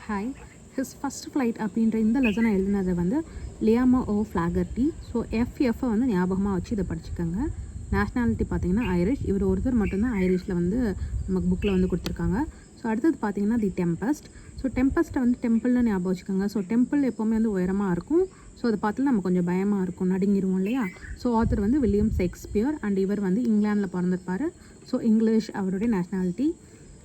Hi. His first flight அப்படின்ற இந்த லெசனை எழுதினது வந்து லியாமோ ஓ ஃப்ளாகர்ட்டி. ஸோ எஃப்எஃப்பை வந்து ஞாபகமாக வச்சு இதை படிச்சுக்கோங்க. நேஷ்னாலிட்டி பார்த்தீங்கன்னா ஐரிஷ். இவர் ஒருத்தர் மட்டும்தான் ஐரிஷில் வந்து நமக்கு புக்கில் வந்து கொடுத்துருக்காங்க. ஸோ அடுத்தது பார்த்தீங்கன்னா தி டெம்பஸ்ட். ஸோ டெம்பஸ்ட்டை வந்து டெம்பிள்னு ஞாபகம் வச்சுக்கோங்க. ஸோ டெம்பிள் எப்போவுமே வந்து உயரமாக இருக்கும். ஸோ அதை பார்த்து நம்ம கொஞ்சம் பயமாக இருக்கும், நடுங்கிடுவோம் இல்லையா. ஸோ ஆத்தர் வந்து வில்லியம் ஷேக்ஸ்பியர் அண்ட் இவர் வந்து இங்கிலாந்தில் பிறந்திருப்பார். ஸோ இங்கிலீஷ் அவருடைய நேஷ்னாலிட்டி.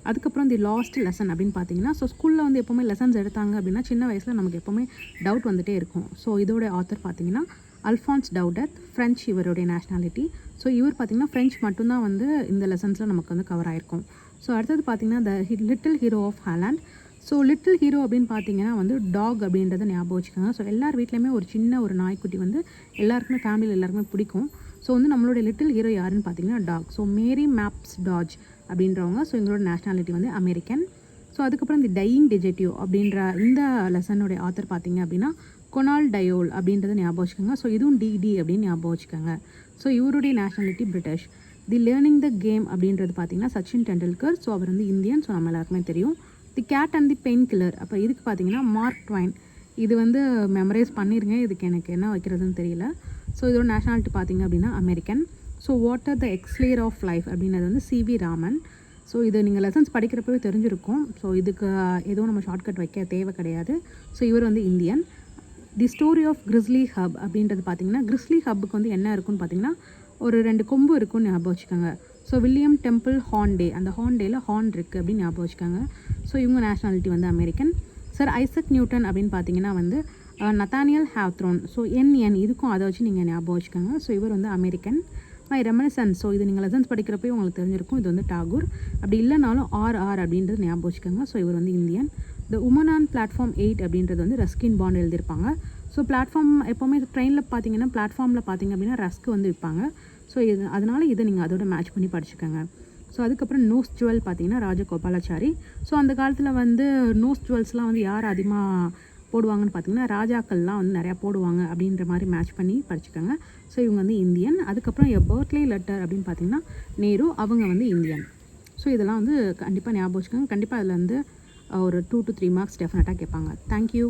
அதுக்கப்புறம் தி லாஸ்ட் லெசன் அப்படின்னு பார்த்தீங்கன்னா, ஸோ ஸ்கூலில் வந்து எப்போவுமே லெசன்ஸ் எடுத்தாங்க அப்படின்னா சின்ன வயசில் நமக்கு எப்போவுமே டவுட் வந்துகிட்டே இருக்கும். ஸோ இதோட ஆத்தர் பார்த்தீங்கன்னா அல்ஃபான்ஸ் டவுடத், ஃப்ரெஞ்ச் இவருடைய நேஷ்னாலிட்டி. ஸோ இவர் பார்த்திங்கன்னா ஃப்ரெஞ்ச் மட்டும்தான் வந்து இந்த லெசன்ஸில் நமக்கு வந்து கவர் ஆகிருக்கும். ஸோ அடுத்தது பார்த்திங்கன்னா the little hero of Holland. So little hero அப்படின்னு பார்த்தீங்கன்னா வந்து டாக் அப்படின்றத ஞாபகம் வச்சுக்கோங்க. ஸோ எல்லார் வீட்லேயுமே ஒரு சின்ன ஒரு நாய்க்குட்டி வந்து எல்லாருக்குமே ஃபேமிலியில் எல்லாருக்குமே பிடிக்கும். ஸோ வந்து நம்மளுடைய லிட்டில் ஹீரோ யாருன்னு பார்த்தீங்கன்னா டாக். ஸோ மேரி மேப்ஸ் டாஜ் அப்படின்றவங்க. ஸோ எங்களோட நேஷ்னாலிட்டி வந்து அமெரிக்கன். ஸோ அதுக்கப்புறம் தி டையிங் டிஜெட்டிவ் அப்படின்ற இந்த லெசனுடைய ஆத்தர் பார்த்தீங்க அப்படின்னா கொனால் டயோல் அப்படின்றத ஞாபகம் வச்சுக்கோங்க. ஸோ இதுவும் டிடி அப்படின்னு ஞாபகம் வச்சுக்கோங்க. ஸோ இவருடைய nationality British. The learning the game அப்படின்றது பார்த்தீங்கன்னா சச்சின் டெண்டுல்கர். ஸோ அவர் வந்து இந்தியன். ஸோ நம்ம எல்லாருக்குமே தெரியும். The cat and the pain killer. அப்போ இதுக்கு பார்த்தீங்கன்னா மார்க் ட்வைன். இது வந்து மெமரைஸ் பண்ணிடுங்க, இதுக்கு எனக்கு என்ன வைக்கிறதுன்னு தெரியல. ஸோ இதோட நேஷ்னாலிட்டி பார்த்தீங்க அப்படின்னா American. So water the elixir of life அப்படின்றது வந்து சிவி ராமன். ஸோ இது நீங்கள் லெசன்ஸ் படிக்கிறப்பவே தெரிஞ்சிருக்கும். ஸோ இதுக்கு எதுவும் நம்ம ஷார்ட்கட் வைக்க தேவை கிடையாது. ஸோ இவர் வந்து Indian. The story of Chrisly Hub அப்படின்றது பார்த்தீங்கன்னா கிறிஸ்லி ஹப்புக்கு வந்து என்ன இருக்குன்னு பார்த்தீங்கன்னா ஒரு 2 கொம்பு இருக்குன்னு ஞாபகம் வச்சுக்கோங்க. ஸோ வில்லியம் டெம்பிள் ஹார்ன்டே, அந்த ஹார்ன்டேயில் ஹார்ன் இருக்குது அப்படின்னு ஞாபகம் வச்சுக்கோங்க. ஸோ இவங்க நேஷ்னாலிட்டி வந்து அமெரிக்கன். சார் ஐசக் நியூட்டன் அப்படின்னு பார்த்தீங்கன்னா வந்து நத்தானியல் ஹாவ்த்ரோன். ஸோ என் இதுக்கும் அதை வச்சு நீங்கள் ஞாபகம் வச்சுக்கோங்க. ஸோ இவர் வந்து அமெரிக்கன். My reminiscence. ஸோ இது நீங்கள் லெசன்ஸ் படிக்கிறப்போ உங்களுக்கு தெரிஞ்சிருக்கும். இது வந்து டாகூர். அப்படி இல்லைனாலும் ஆர் அப்படின்றது ஞாபகம் வச்சுக்கோங்க. ஸோ இவர் வந்து Indian. The woman on platform 8 அப்படின்றது வந்து ரஸ்கின் பாண்ட் எழுதியிருப்பாங்க. ஸோ பிளாட்ஃபார்ம் எப்போவுமே ட்ரெயினில் பார்த்தீங்கன்னா பிளாட்ஃபார்மில் பார்த்தீங்க அப்படின்னா ரஸ்க் வந்து விற்பாங்க. ஸோ இது அதனால் இதை நீங்கள் அதோட மேட்ச் பண்ணி படிச்சுக்கோங்க. ஸோ அதுக்கப்புறம் நோஸ் ஜுவல் பார்த்தீங்கன்னா ராஜகோபாலாச்சாரி. ஸோ அந்த காலத்தில் வந்து நோஸ் ஜுவல்ஸ்லாம் வந்து யார் அதிகமாக போடுவாங்கன்னு பார்த்தீங்கன்னா ராஜாக்கள்லாம் வந்து நிறையா போடுவாங்க அப்படின்ற மாதிரி மேட்ச் பண்ணி படிச்சுக்கோங்க. ஸோ இவங்க வந்து இந்தியன். அதுக்கப்புறம் பர்த்டே லெட்டர் அப்படின்னு பார்த்தீங்கன்னா நேரு, அவங்க வந்து இந்தியன். ஸோ இதெல்லாம் வந்து கண்டிப்பாக ஞாபகம் வச்சுக்கோங்க. கண்டிப்பாக அதில் வந்து ஒரு 2 to 3 மார்க்ஸ் டெஃபினட்டாக கேட்பாங்க. தேங்க்யூ.